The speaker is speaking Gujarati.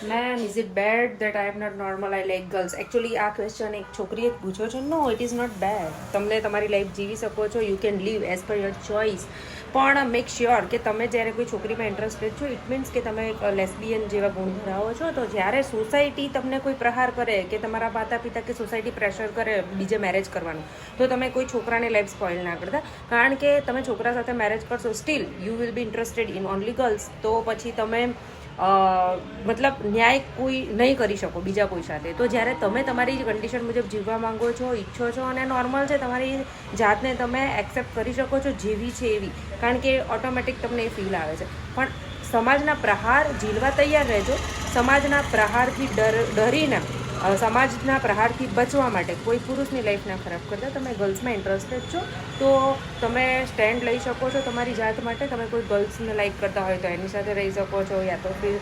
Man, is it bad that I am not normal? I like girls. Actually, આ ક્વેશ્ચન એક છોકરીએ જ પૂછ્યો છે. નો, ઇટ ઇઝ નોટ બેડ. તમને તમારી લાઈફ જીવી શકો છો. You can live as per your choice. પણ મેક શ્યોર કે તમે જ્યારે કોઈ છોકરીમાં ઇન્ટરેસ્ટેડ છો, ઇટ મીન્સ કે તમે એક લેસ્બિયન જેવા ગુણ ધરાવો છો. તો જ્યારે સોસાયટી તમને કોઈ પ્રહાર કરે કે તમારા માતા પિતા કે સોસાયટી પ્રેશર કરે બીજે મેરેજ કરવાનું, તો તમે કોઈ છોકરાની લાઈફ સ્પોઇલ ના કરતા. કારણ કે તમે છોકરા સાથે મેરેજ કરશો, steel you will be interested in only girls. તો પછી તમે મતલબ ન્યાય કોઈ નહીં કરી શકો બીજા કોઈ સાથે. તો જ્યારે તમે તમારી કન્ડિશન મુજબ જીવવા માંગો છો, ઈચ્છો છો અને નોર્મલ છે, તમારી જાતને તમે એક્સેપ્ટ કરી શકો છો જેવી છે એવી, કારણ કે ઓટોમેટિક તમને એ ફીલ આવે છે. પણ સમાજના પ્રહાર ઝીલવા તૈયાર રહેજો. સમાજના પ્રહારથી ડરીને, સમાજના પ્રહારથી બચવા માટે કોઈ પુરુષની લાઈફ ના ખરાબ કરતા. તમે ગર્લ્સમાં ઇન્ટરેસ્ટેડ છો તો તમે સ્ટેન્ડ લઈ શકો છો તમારી જાત માટે. તમે કોઈ ગર્લ્સને લાઈક કરતા હોય તો એની સાથે રહી શકો છો, યા તો ફિર